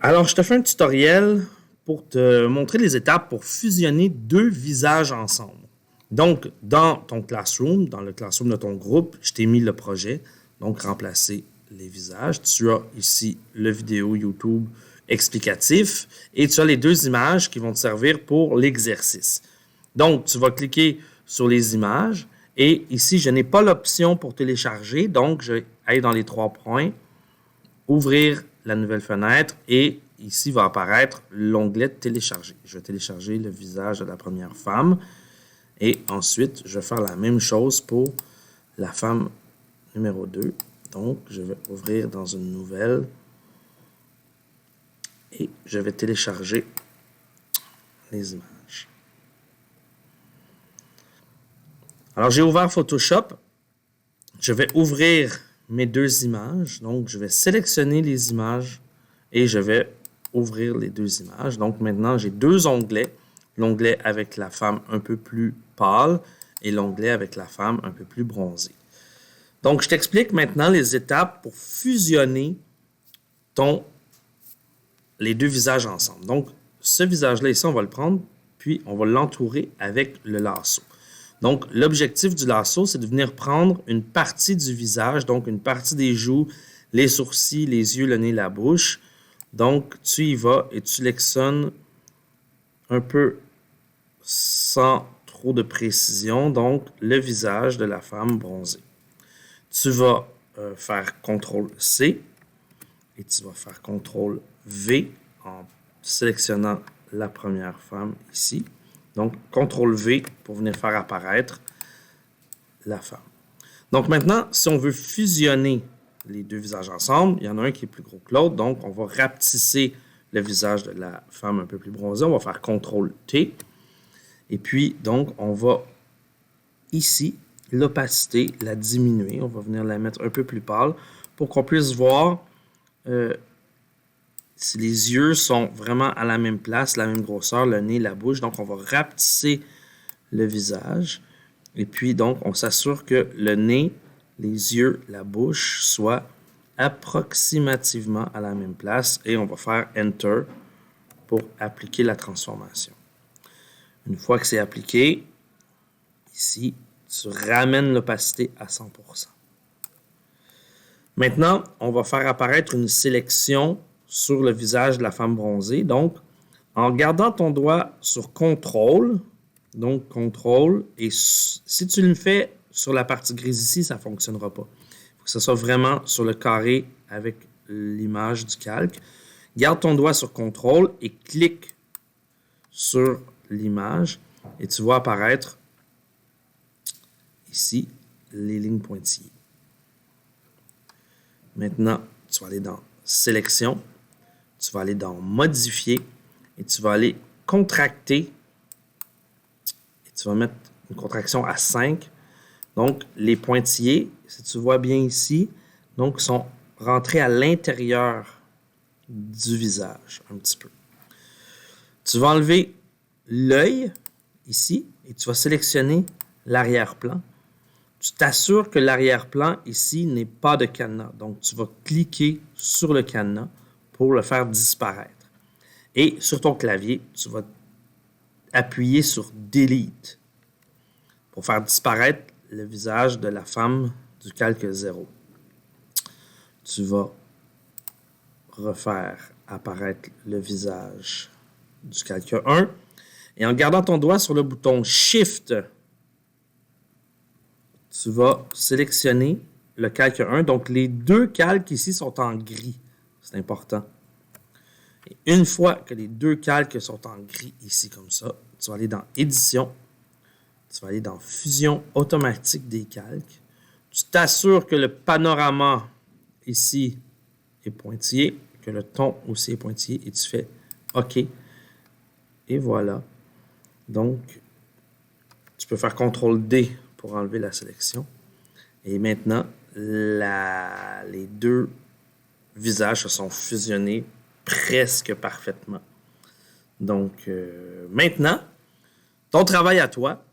Alors, je te fais un tutoriel pour te montrer les étapes pour fusionner deux visages ensemble. Donc, dans ton Classroom, dans le Classroom de ton groupe, je t'ai mis le projet, donc remplacer les visages. Tu as ici le vidéo YouTube explicatif et tu as les deux images qui vont te servir pour l'exercice. Donc, tu vas cliquer sur les images et ici, je n'ai pas l'option pour télécharger, donc je vais aller dans les trois points, ouvrir la nouvelle fenêtre et ici va apparaître l'onglet télécharger. Je vais télécharger le visage de la première femme et ensuite je vais faire la même chose pour la femme numéro 2. Donc je vais ouvrir dans une nouvelle et je vais télécharger les images. Alors j'ai ouvert Photoshop, je vais ouvrir mes deux images. Donc, je vais sélectionner les images et je vais ouvrir les deux images. Donc, maintenant, j'ai deux onglets. L'onglet avec la femme un peu plus pâle et l'onglet avec la femme un peu plus bronzée. Donc, je t'explique maintenant les étapes pour fusionner les deux visages ensemble. Donc, ce visage-là ici, on va le prendre, puis on va l'entourer avec le lasso. Donc, l'objectif du lasso, c'est de venir prendre une partie du visage, donc une partie des joues, les sourcils, les yeux, le nez, la bouche. Donc, tu y vas et tu sélectionnes un peu sans trop de précision, donc le visage de la femme bronzée. Tu vas faire CTRL-C et tu vas faire CTRL-V en sélectionnant la première femme ici. Donc, CTRL-V pour venir faire apparaître la femme. Donc, maintenant, si on veut fusionner les deux visages ensemble, il y en a un qui est plus gros que l'autre. Donc, on va rapetisser le visage de la femme un peu plus bronzée. On va faire CTRL-T. Et puis, donc, on va ici, l'opacité, la diminuer. On va venir la mettre un peu plus pâle pour qu'on puisse voir si les yeux sont vraiment à la même place, la même grosseur, le nez, la bouche. Donc, on va rapetisser le visage. Et puis, donc, on s'assure que le nez, les yeux, la bouche soient approximativement à la même place. Et on va faire Enter pour appliquer la transformation. Une fois que c'est appliqué, ici, tu ramènes l'opacité à 100%. Maintenant, on va faire apparaître une sélection sur le visage de la femme bronzée. Donc, en gardant ton doigt sur CTRL, donc CTRL, et si tu le fais sur la partie grise ici, ça ne fonctionnera pas. Il faut que ce soit vraiment sur le carré avec l'image du calque. Garde ton doigt sur CTRL et clique sur l'image et tu vois apparaître ici les lignes pointillées. Maintenant, tu vas aller dans Sélection, tu vas aller dans Modifier et tu vas aller contracter et tu vas mettre une contraction à 5. Donc, les pointillés, si tu vois bien ici, donc sont rentrés à l'intérieur du visage un petit peu. Tu vas enlever l'œil ici et tu vas sélectionner l'arrière-plan. Tu t'assures que l'arrière-plan ici n'est pas de cadenas. Donc, tu vas cliquer sur le cadenas pour le faire disparaître. Et sur ton clavier, tu vas appuyer sur Delete pour faire disparaître le visage de la femme du calque 0. Tu vas refaire apparaître le visage du calque 1 et en gardant ton doigt sur le bouton Shift, tu vas sélectionner le calque 1. Donc, les deux calques ici sont en gris. C'est important. Et une fois que les deux calques sont en gris ici comme ça, tu vas aller dans Édition. Tu vas aller dans Fusion automatique des calques. Tu t'assures que le panorama ici est pointillé, que le ton aussi est pointillé et tu fais OK. Et voilà. Donc, tu peux faire CTRL-D pour enlever la sélection. Et maintenant, les deux visages se sont fusionnés presque parfaitement. Donc, maintenant, ton travail à toi,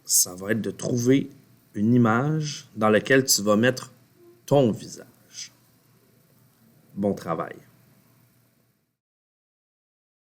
ça va être de trouver une image dans laquelle tu vas mettre ton visage. Bon travail.